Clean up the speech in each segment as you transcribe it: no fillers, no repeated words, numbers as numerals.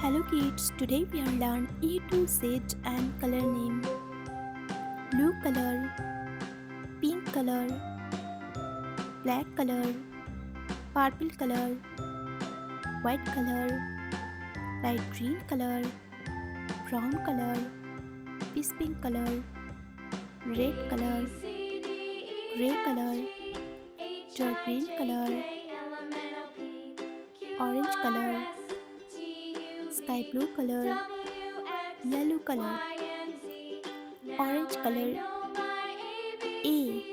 Hello kids, today we are learn A to Z and color name. Blue color, pink color, black color, purple color, white color, light green color, brown color, peach pink color, red color, gray color, dark green color, orange color, sky blue color, yellow color, orange color. A.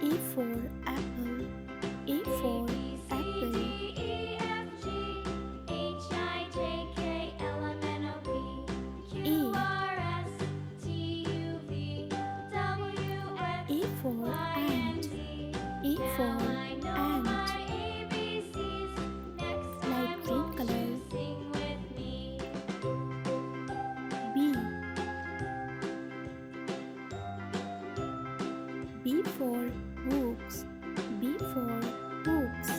A for apple. A for apple. A for ant. A for ant. Light green color. B. B for books. B for books.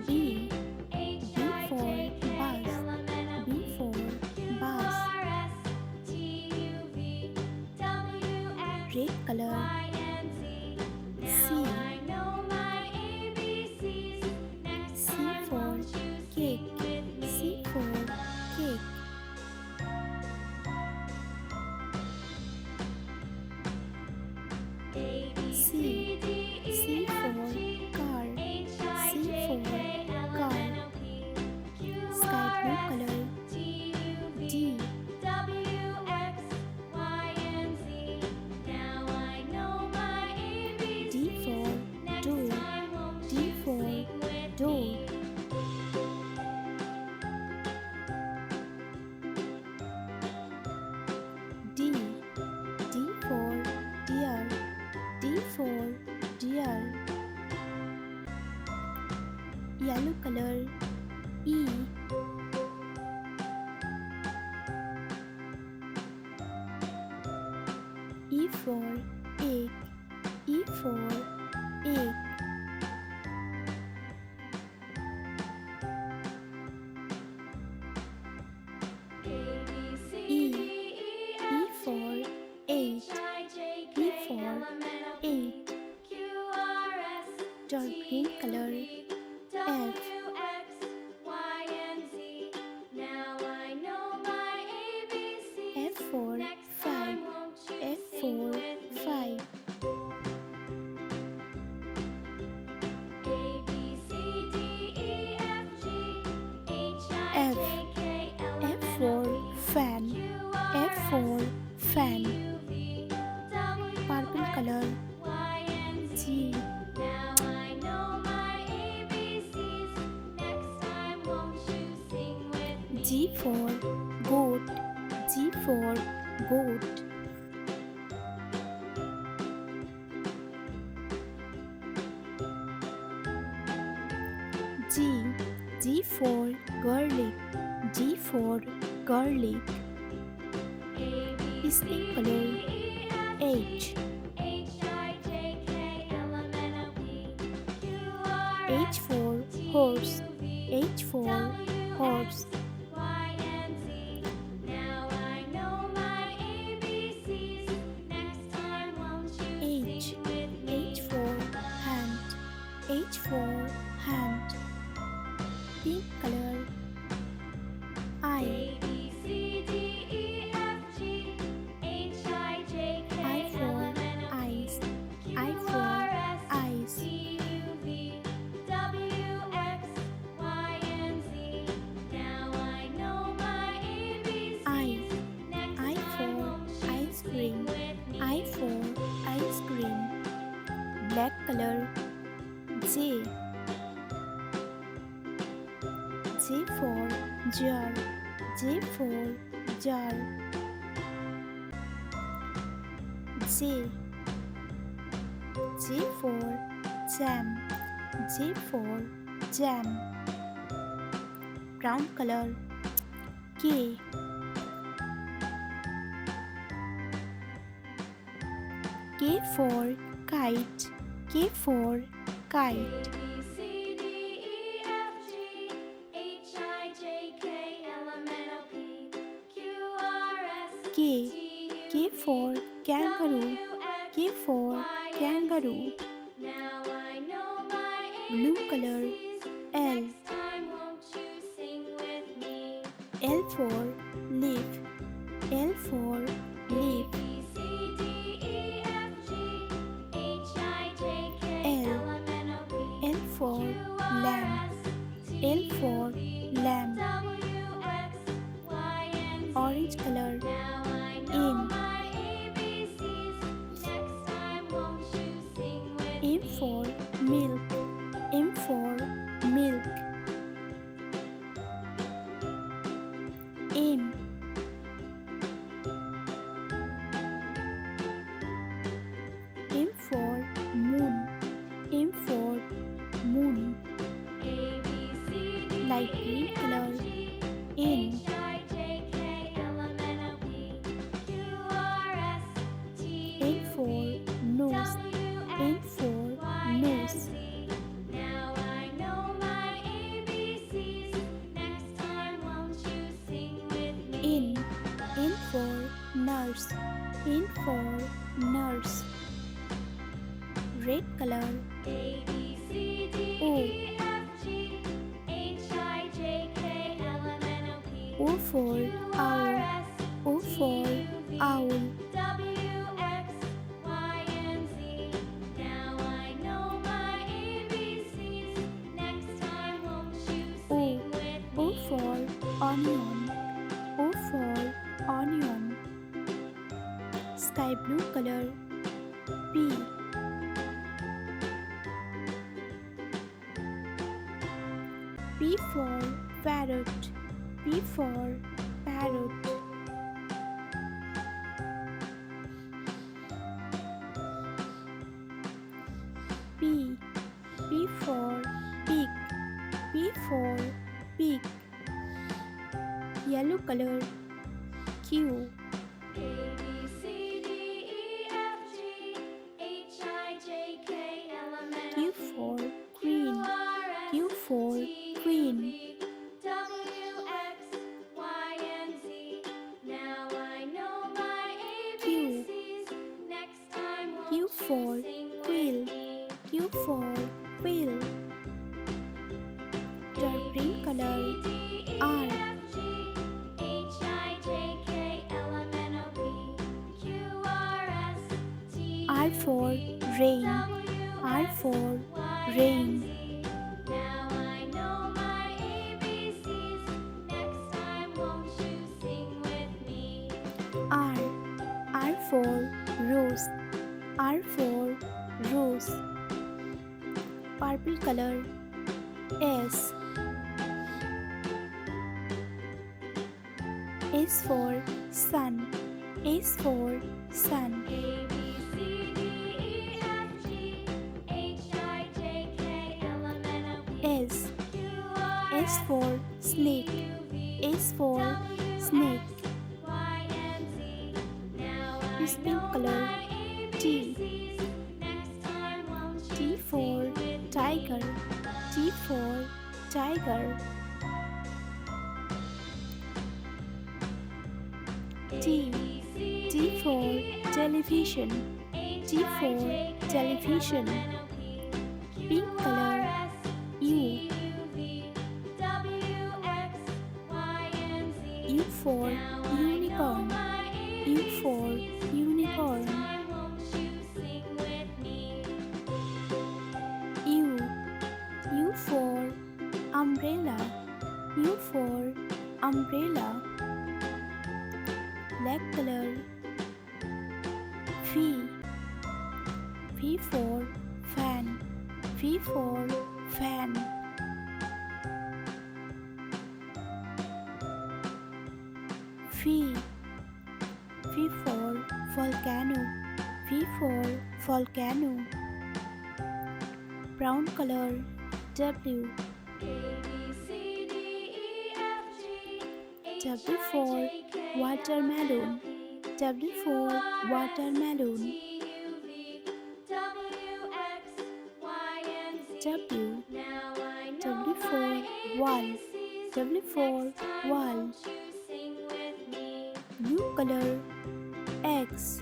B. B for bus. B for bus. Red color. C. C for cake. C for cake. C. C for car. C for car. Sky blue color. D. D for door. D for door. D. D for deer. D for deer. Yellow color. E. E for egg. E for egg. E. E for eight. E for eight. Dark green color. F. F for five. F for five. F. F for fan. F for fan. Purple color. G. G for goat. G for goat. G. G for garlic. G for garlic. Pink color. H. H for horse. H for horse. H. H for hand. H for hand. Pink color. I. I for eyes. I for eyes. I for ice cream. I for ice cream. Black color. J. J for jar. J for jar. J. J for jam. J for jam. Brown color. K. K for kite. K for kite. K. K for kangaroo. K for kangaroo. Blue color. L. L for leaf. L for leaf. L. L for lamb. L for lamb. Orange color. M. M for milk. M for milk. M. M for moon. M for moon. Light green color. N. N for nose. N for nose. N. N for nurse. N for nurse. Red color. O. O for owl. O for owl. O. O for onion. O for onion. Sky blue color. P. P for parrot. P for parrot. P. P for pig. P for pig. Yellow color. Q. Q for queen. Q for queen. Q. Q for quill. Q for quill. Dark green color. R. R for rain. R for rain. R. R for rose. R for rose. Purple color. S. S for sun. S for sun. S. S for snake. S for snake. This pink color. T. T for tiger. T for tiger. T. T for television. T for television. Pink color. U. U for unicorn. U for unicorn. U. U for umbrella. U for umbrella. Black color. V. V for fan. V for fan. V. V for volcano. V for volcano. Brown color. W. W for watermelon. W for watermelon. wall. W for wall. Blue color. X.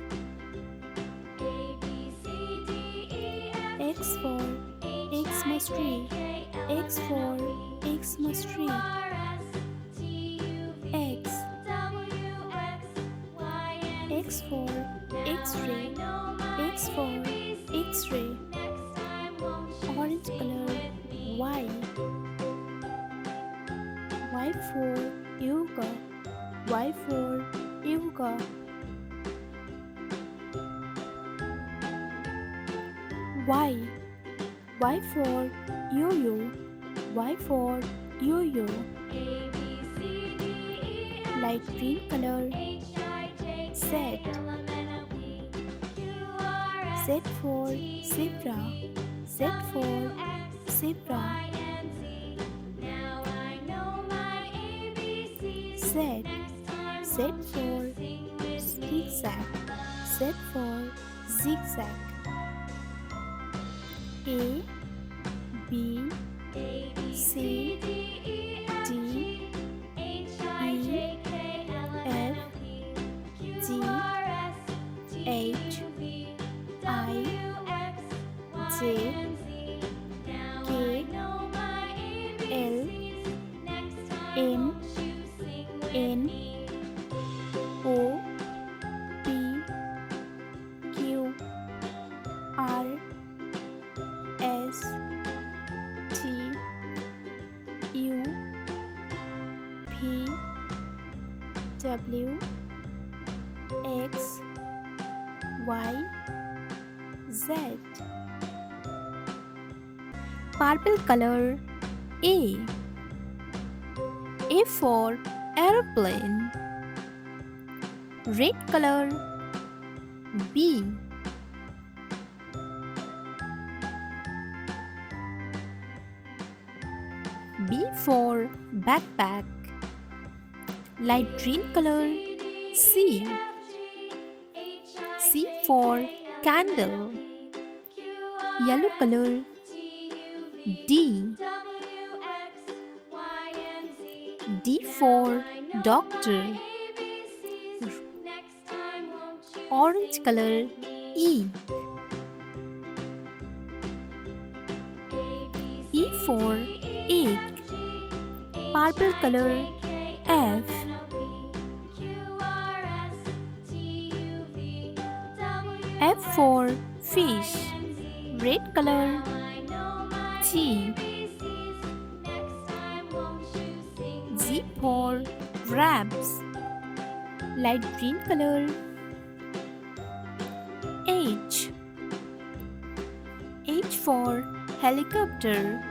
X for Xmas tree. X for Xmas tree. X. X for X-ray. X for X-ray. Orange color. Y. Y for yoga. Y for yoga. Y. Y for yo-yo. Y for yo-yo. Light green color. Z. Z for zebra. Z for zebra. Z. Z for zigzag. Z for zigzag. A, B, C, D, E, F, G, H, I, J, K, L, M, N, O, P, Q, R, S, T, U, P, W, X, Y, Z. Purple color. A. A for airplane. Red color. B. B for backpack. Light green color. C. C for candle. Yellow color. D. D for doctor. Orange color. E. E for egg. Purple color. F. F for fish. Red color. G. G for crabs. Light green color. H. H for helicopter.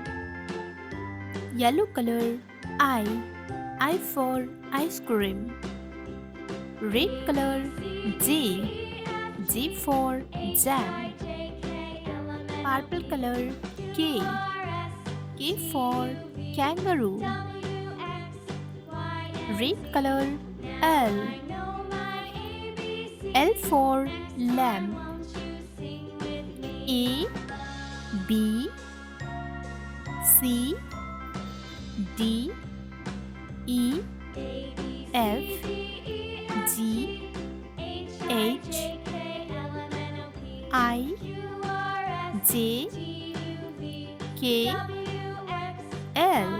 Yellow color. I. I for ice cream. Red color. J. J for jam. Purple color. K. K for kangaroo. Red color. L. L for lamb. A, B, C, D, E, F, G, H, I, J, K, L.